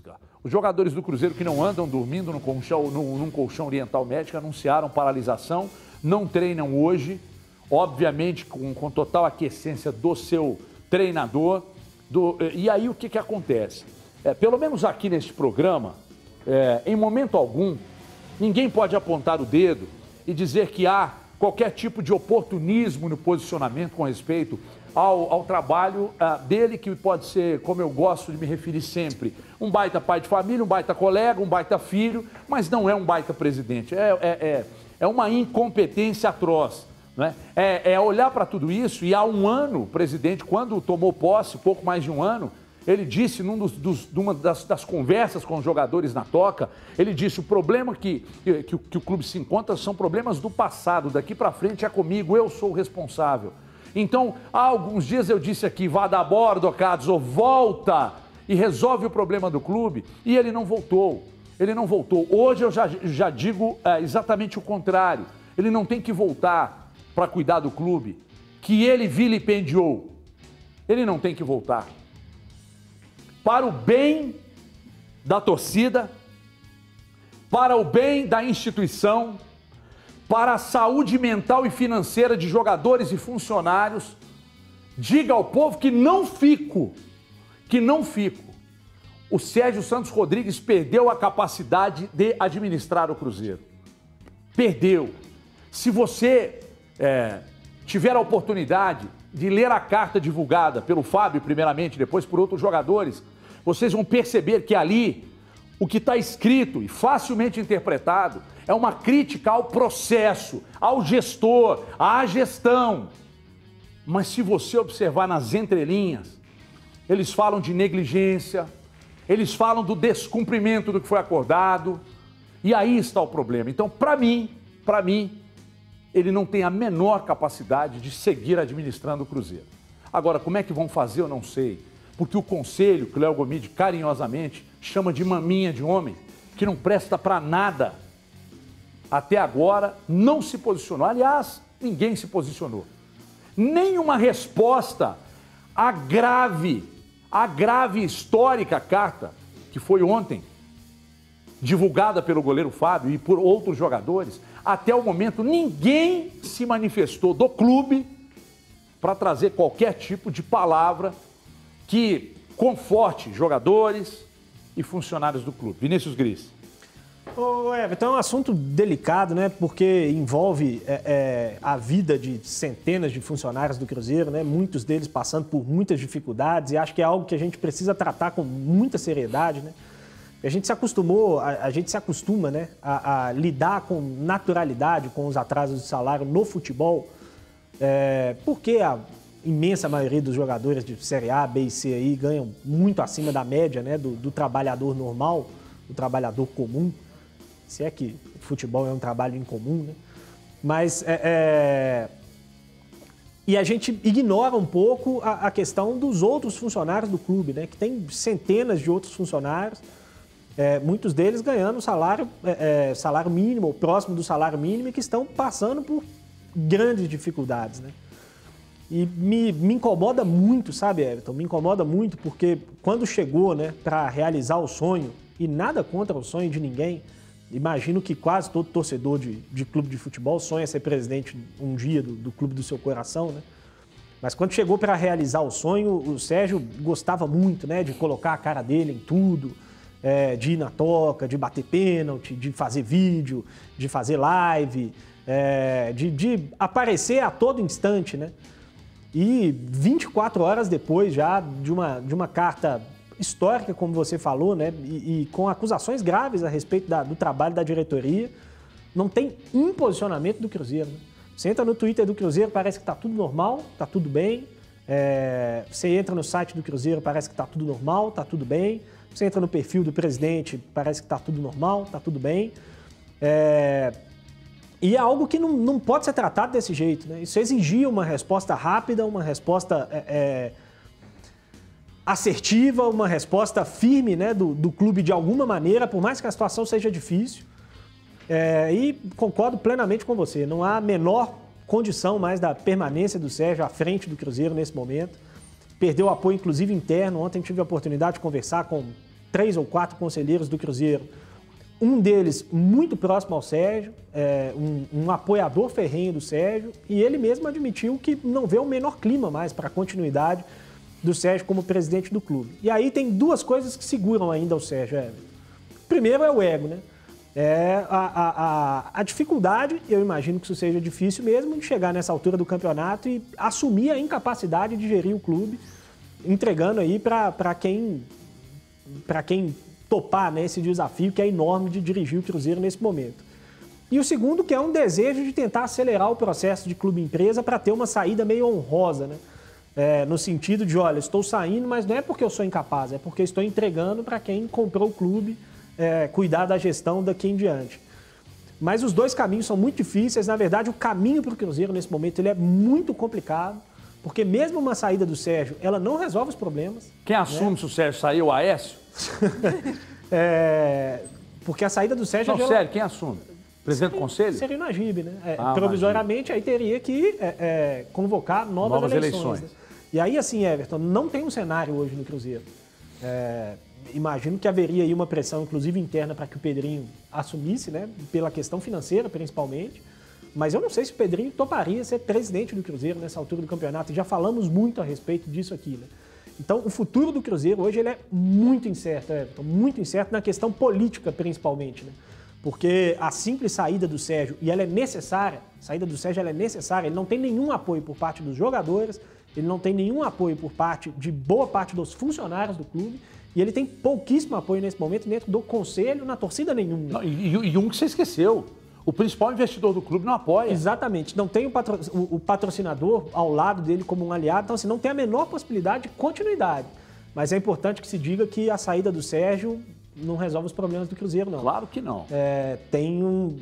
básica. Os jogadores do Cruzeiro que não andam dormindo num colchão oriental médico anunciaram paralisação, não treinam hoje, obviamente com total aquiescência do seu treinador. E aí o que acontece? Pelo menos aqui neste programa, em momento algum, ninguém pode apontar o dedo e dizer que há qualquer tipo de oportunismo no posicionamento com respeito ao trabalho dele, que pode ser, como eu gosto de me referir sempre, um baita pai de família, um baita colega, um baita filho, mas não é um baita presidente. É uma incompetência atroz. Né? É olhar para tudo isso, e há um ano, o presidente, quando tomou posse, pouco mais de um ano, ele disse, numa das conversas com os jogadores na Toca, ele disse: o problema que o clube se encontra são problemas do passado, daqui para frente é comigo, eu sou o responsável. Então, há alguns dias eu disse aqui: vá dar bordo, Cadzo, volta e resolve o problema do clube, e ele não voltou. Ele não voltou. Hoje eu já digo exatamente o contrário. Ele não tem que voltar para cuidar do clube, que ele vilipendiou. Ele não tem que voltar. Para o bem da torcida, para o bem da instituição, para a saúde mental e financeira de jogadores e funcionários, diga ao povo que não fico. O Sérgio Santos Rodrigues perdeu a capacidade de administrar o Cruzeiro. Perdeu. Se você tiver a oportunidade de ler a carta divulgada pelo Fábio, primeiramente, depois por outros jogadores, vocês vão perceber que ali o que está escrito e facilmente interpretado é uma crítica ao processo, ao gestor, à gestão. Mas se você observar nas entrelinhas, eles falam de negligência, eles falam do descumprimento do que foi acordado, e aí está o problema. Então, para mim, ele não tem a menor capacidade de seguir administrando o Cruzeiro. Agora, como é que vão fazer, eu não sei. Porque o conselho, que o Léo Gomide carinhosamente chama de maminha de homem, que não presta para nada, até agora não se posicionou. Aliás, ninguém se posicionou. Nenhuma resposta à grave histórica carta, que foi ontem, divulgada pelo goleiro Fábio e por outros jogadores. Até o momento, ninguém se manifestou do clube para trazer qualquer tipo de palavra que conforte jogadores e funcionários do clube. Vinícius Gris. Ô Everton, é um assunto delicado, né? Porque envolve a vida de centenas de funcionários do Cruzeiro, né? Muitos deles passando por muitas dificuldades, e acho que é algo que a gente precisa tratar com muita seriedade, né? A gente se acostumou, a gente se acostuma, né, a lidar com naturalidade com os atrasos de salário no futebol, porque a imensa maioria dos jogadores de Série A, B e C aí ganham muito acima da média, né, do trabalhador normal, do trabalhador comum, se é que o futebol é um trabalho incomum, né? Mas e a gente ignora um pouco a questão dos outros funcionários do clube, né, que tem centenas de outros funcionários, muitos deles ganhando salário mínimo, ou próximo do salário mínimo, e que estão passando por grandes dificuldades, né? E me incomoda muito, sabe, Everton? Me incomoda muito porque quando chegou, né, para realizar o sonho, e nada contra o sonho de ninguém, imagino que quase todo torcedor de clube de futebol sonha ser presidente um dia do clube do seu coração, né? Mas quando chegou para realizar o sonho, o Sérgio gostava muito, né, de colocar a cara dele em tudo, de ir na toca, de bater pênalti, de fazer vídeo, de fazer live, de aparecer a todo instante, né? E 24 horas depois já de uma carta histórica, como você falou, né? E com acusações graves a respeito do trabalho da diretoria, não tem um posicionamento do Cruzeiro, né? Você entra no Twitter do Cruzeiro, parece que está tudo normal, está tudo bem. Você entra no site do Cruzeiro, parece que está tudo normal, está tudo bem. Você entra no perfil do presidente, parece que está tudo normal, está tudo bem. E é algo que não pode ser tratado desse jeito, né? Isso exigia uma resposta rápida, uma resposta assertiva, uma resposta firme, né, do clube de alguma maneira, por mais que a situação seja difícil. E concordo plenamente com você, não há a menor condição mais da permanência do Sérgio à frente do Cruzeiro nesse momento. Perdeu apoio, inclusive, interno. Ontem tive a oportunidade de conversar com 3 ou 4 conselheiros do Cruzeiro, um deles muito próximo ao Sérgio, um apoiador ferrenho do Sérgio, e ele mesmo admitiu que não vê o menor clima mais para a continuidade do Sérgio como presidente do clube. E aí tem duas coisas que seguram ainda o Sérgio, Everton. Primeiro é o ego, né? A dificuldade, eu imagino que isso seja difícil mesmo, de chegar nessa altura do campeonato e assumir a incapacidade de gerir o clube, entregando aí para quem topar, né, esse desafio que é enorme de dirigir o Cruzeiro nesse momento. E o segundo, que é um desejo de tentar acelerar o processo de clube-empresa para ter uma saída meio honrosa, né? No sentido de, olha, estou saindo, mas não é porque eu sou incapaz, é porque estou entregando para quem comprou o clube cuidar da gestão daqui em diante. Mas os dois caminhos são muito difíceis. Na verdade, o caminho para o Cruzeiro nesse momento ele é muito complicado, porque mesmo uma saída do Sérgio, ela não resolve os problemas. Quem assume, né, se o Sérgio sair, o Aécio? Porque a saída do Sérgio... Não, sério, quem assume? Presidente do Conselho? Seria o Najib, né? Provisoriamente, aí teria que convocar novas eleições. Né? E aí, assim, Everton, não tem um cenário hoje no Cruzeiro. Imagino que haveria aí uma pressão, inclusive interna, para que o Pedrinho assumisse, né? Pela questão financeira, principalmente. Mas eu não sei se o Pedrinho toparia ser presidente do Cruzeiro nessa altura do campeonato. Já falamos muito a respeito disso aqui, né? Então, o futuro do Cruzeiro hoje ele é muito incerto, Everton, muito incerto na questão política, principalmente, né? Porque a simples saída do Sérgio, e ela é necessária, a saída do Sérgio ela é necessária, ele não tem nenhum apoio por parte dos jogadores, ele não tem nenhum apoio por parte de boa parte dos funcionários do clube, e ele tem pouquíssimo apoio nesse momento dentro do conselho, na torcida nenhuma. Não, e um que você esqueceu, o principal investidor do clube não apoia. Exatamente, não tem o patrocinador ao lado dele como um aliado, então assim, não tem a menor possibilidade de continuidade. Mas é importante que se diga que a saída do Sérgio não resolve os problemas do Cruzeiro, não. Claro que não. Tem um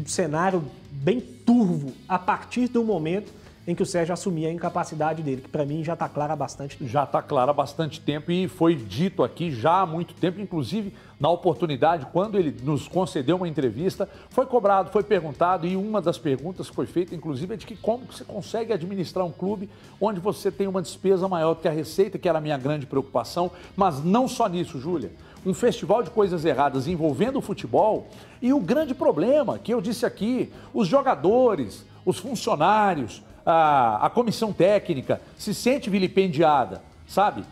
cenário bem turvo a partir do momento em que o Sérgio assumir a incapacidade dele, que para mim já está clara há bastante tempo. Já está clara há bastante tempo e foi dito aqui já há muito tempo, inclusive na oportunidade, quando ele nos concedeu uma entrevista, foi cobrado, foi perguntado, e uma das perguntas que foi feita, inclusive, é de que como você consegue administrar um clube onde você tem uma despesa maior do que a receita, que era a minha grande preocupação, mas não só nisso, Júlia. Um festival de coisas erradas envolvendo o futebol e o grande problema, que eu disse aqui, os jogadores, os funcionários, a comissão técnica se sente vilipendiada, sabe?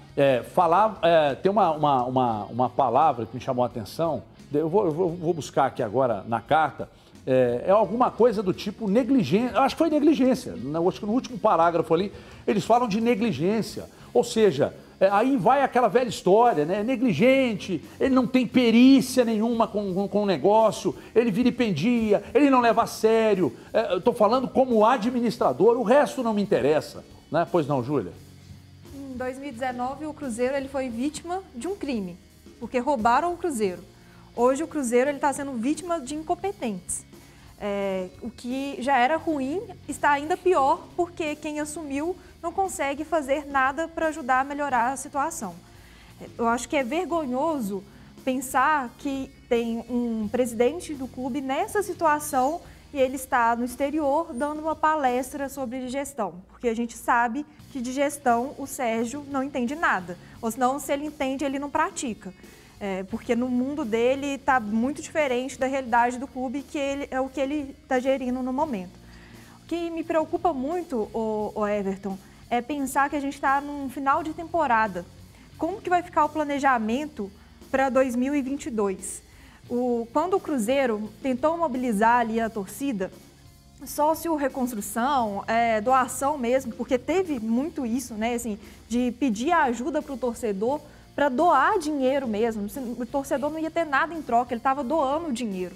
Tem uma palavra que me chamou a atenção, eu vou buscar aqui agora na carta, alguma coisa do tipo negligência, acho que foi negligência, acho que no último parágrafo ali, eles falam de negligência, ou seja, aí vai aquela velha história, né? Negligente, ele não tem perícia nenhuma com o negócio, ele vilipendia, ele não leva a sério. Eu estou falando como administrador, o resto não me interessa, né? Pois não, Júlia? Em 2019, o Cruzeiro ele foi vítima de um crime, porque roubaram o Cruzeiro. Hoje, o Cruzeiro está sendo vítima de incompetentes. O que já era ruim está ainda pior, porque quem assumiu não consegue fazer nada para ajudar a melhorar a situação. Eu acho que é vergonhoso pensar que tem um presidente do clube nessa situação e ele está no exterior dando uma palestra sobre gestão, porque a gente sabe que de gestão o Sérgio não entende nada, ou senão se ele entende, ele não pratica. Porque no mundo dele está muito diferente da realidade do clube, que é o que ele está gerindo no momento. O que me preocupa muito, o Everton, é pensar que a gente está num final de temporada. Como que vai ficar o planejamento para 2022? Quando o Cruzeiro tentou mobilizar ali a torcida, sócio reconstrução, doação mesmo, porque teve muito isso, né, assim, de pedir ajuda para o torcedor para doar dinheiro mesmo. O torcedor não ia ter nada em troca, ele estava doando dinheiro.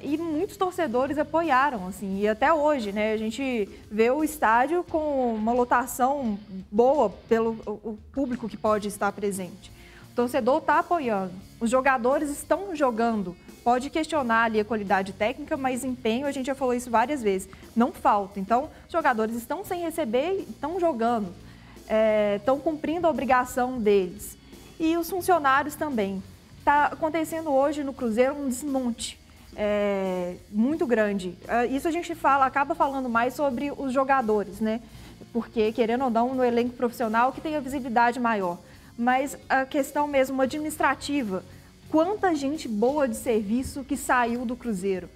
E muitos torcedores apoiaram, assim, e até hoje, né, a gente vê o estádio com uma lotação boa pelo o público que pode estar presente. O torcedor está apoiando, os jogadores estão jogando. Pode questionar ali a qualidade técnica, mas empenho, a gente já falou isso várias vezes, não falta. Então, os jogadores estão sem receber e estão jogando, estão cumprindo a obrigação deles. E os funcionários também. Está acontecendo hoje no Cruzeiro um desmonte muito grande. Isso a gente acaba falando mais sobre os jogadores, né? Porque, querendo ou não, no elenco profissional que tem a visibilidade maior. mas a questão mesmo administrativa, quanta gente boa de serviço que saiu do Cruzeiro.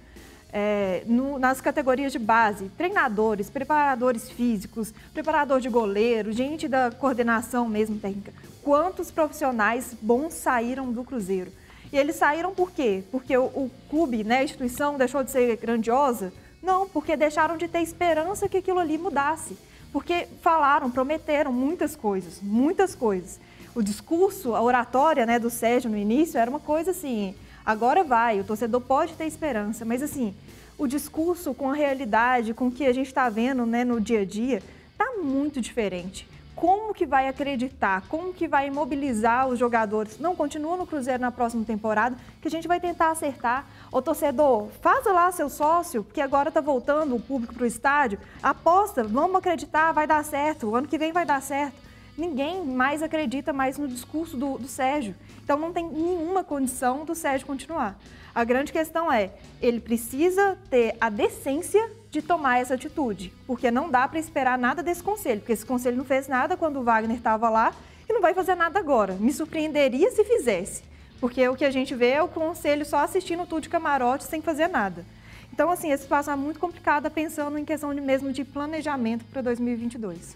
Nas categorias de base, treinadores, preparadores físicos, preparador de goleiro, gente da coordenação mesmo técnica. Quantos profissionais bons saíram do Cruzeiro? E eles saíram por quê? Porque o clube, né, a instituição deixou de ser grandiosa? Não, porque deixaram de ter esperança que aquilo ali mudasse. Porque falaram, prometeram muitas coisas, muitas coisas. O discurso, a oratória, né, do Sérgio no início era uma coisa assim, agora vai, o torcedor pode ter esperança, mas assim, o discurso com a realidade, com o que a gente está vendo, né, no dia a dia, está muito diferente. Como que vai acreditar? Como que vai mobilizar os jogadores? Não, continua no Cruzeiro na próxima temporada, que a gente vai tentar acertar. Ô torcedor, faça lá seu sócio, porque agora está voltando o público para o estádio. Aposta, vamos acreditar, vai dar certo, o ano que vem vai dar certo. Ninguém mais acredita mais no discurso do Sérgio. Então não tem nenhuma condição do Sérgio continuar. A grande questão é, ele precisa ter a decência de tomar essa atitude, porque não dá para esperar nada desse conselho, porque esse conselho não fez nada quando o Wagner estava lá e não vai fazer nada agora. Me surpreenderia se fizesse, porque o que a gente vê é o conselho só assistindo tudo de camarote sem fazer nada. Então, assim, essa situação é muito complicada pensando em questão mesmo de planejamento para 2022.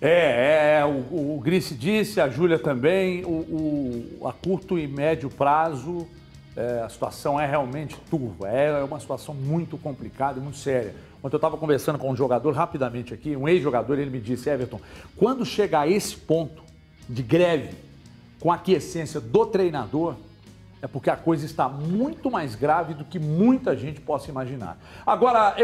O Grice disse, a Júlia também, a curto e médio prazo, a situação é realmente turva, é uma situação muito complicada e muito séria. Ontem eu estava conversando com um jogador rapidamente aqui, um ex-jogador, ele me disse, Everton, quando chegar a esse ponto de greve, com a aquiescência do treinador, é porque a coisa está muito mais grave do que muita gente possa imaginar. Agora,